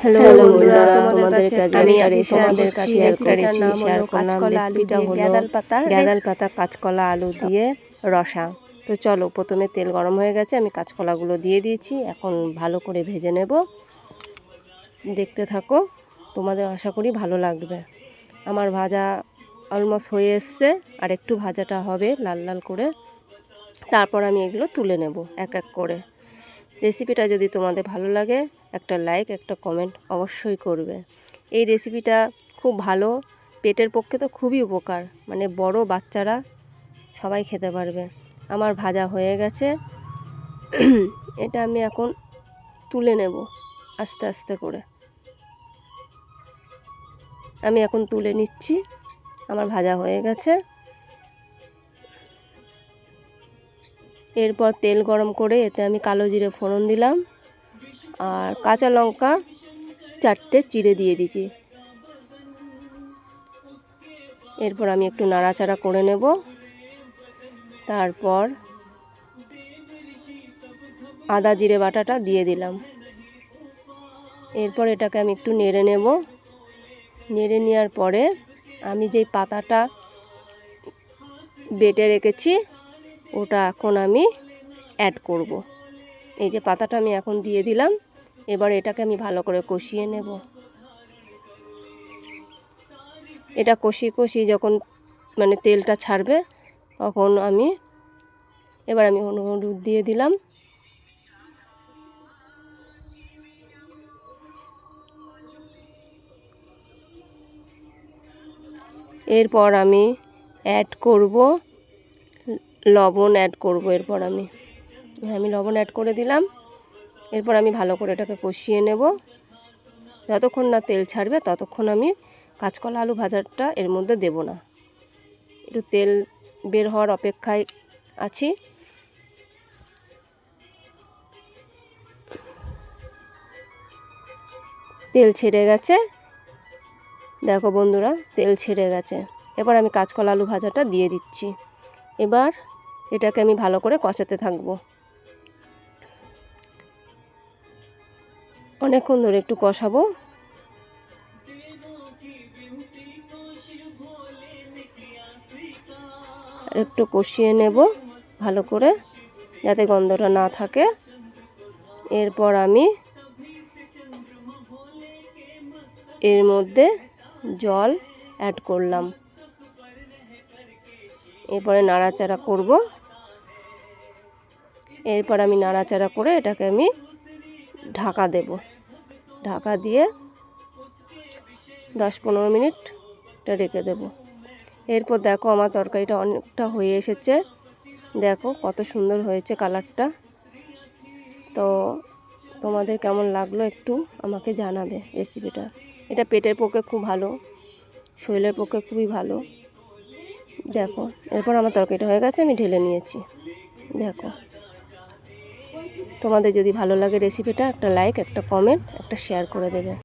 Hello বন্ধুরা, তোমাদের কাছে আমি তোমাদের কাছে একটা রেসিপি শেয়ার করলাম। রেসিপিটা হলো গ্যাদাল পাতা কাঁচকলা আলু দিয়ে রসা। তো চলো, প্রথমে তেল গরম হয়ে গেছে, আমি কাঁচকলাগুলো দিয়ে দিয়েছি। এখন ভালো করে ভেজে নেব। দেখতে থাকো, তোমাদের আশা করি ভালো লাগবে। আমার ভাজা অলমোস্ট হয়ে এসছে, আর একটু ভাজাটা হবে লাল লাল করে। তারপর আমি এগুলো তুলে নেব এক এক করে। রেসিপিটা যদি তোমাদের ভালো লাগে, একটা লাইক একটা কমেন্ট অবশ্যই করবে। এই রেসিপিটা খুব ভালো, পেটের পক্ষে তো খুবই উপকার, মানে বড় বাচ্চারা সবাই খেতে পারবে। আমার ভাজা হয়ে গেছে, এটা আমি এখন তুলে নেব আস্তে আস্তে করে। আমি এখন তুলে নিচ্ছি, আমার ভাজা হয়ে গেছে। এরপর তেল গরম করে এতে আমি কালো জিরে ফোড়ন দিলাম, আর কাঁচা লঙ্কা 4টে চিড়ে দিয়ে দিয়েছি। এরপর আমি একটু নাড়াচাড়া করে নেব। তারপর আদা জিরে বাটাটা দিয়ে দিলাম। এরপর এটাকে আমি একটু নেড়ে নেব। নেড়ে নেওয়ার পরে আমি যেই পাতাটা বেটে রেখেছি ওটা এখন আমি অ্যাড করব। এই যে পাতাটা আমি এখন দিয়ে দিলাম। এবার এটাকে আমি ভালো করে কষিয়ে নেব। এটা কষিয়ে যখন মানে তেলটা ছাড়বে, তখন এবার আমি হলুদ দিয়ে দিলাম। এরপর আমি লবণ অ্যাড করব। এরপর আমি লবণ অ্যাড করে দিলাম। এরপর আমি ভালো করে এটাকে কষিয়ে নেব। যতক্ষণ না তেল ছাড়বে ততক্ষণ আমি কাঁচকলা আলু ভাজাটা এর মধ্যে দেব না, একটু তেল বের হওয়ার অপেক্ষায় আছি। তেল ছেড়ে গেছে, দেখো বন্ধুরা, তেল ছেড়ে গেছে। এবার আমি কাঁচকলা আলু ভাজাটা দিয়ে দিচ্ছি। এবার এটাকে আমি ভালো করে কষাতে থাকবো, অনেকক্ষণ ধরে একটু কষাবো। আর একটু কষিয়ে নেব ভালো করে, যাতে গন্ধটা না থাকে। এরপর আমি এর মধ্যে জল অ্যাড করলাম। এরপরে নাড়াচাড়া করব। এরপর আমি নাড়াচাড়া করে এটাকে আমি ঢাকা দেব। ঢাকা দিয়ে 10-15 মিনিট এটা রেখে দেব। এরপর দেখো আমার তরকারিটা অনেকটা হয়ে এসেছে, দেখো কত সুন্দর হয়েছে কালারটা। তো তোমাদের কেমন লাগলো একটু আমাকে জানাবে রেসিপিটা। এটা পেটের পক্ষে খুব ভালো, শরীরের পক্ষে খুবই ভালো। দেখো, এরপর আমার তরকারিটা হয়ে গেছে, আমি ঢেলে নিয়েছি। দেখো, তোমাদের যদি ভালো লাগে রেসিপিটা, একটা লাইক একটা কমেন্ট একটা শেয়ার করে দেবে।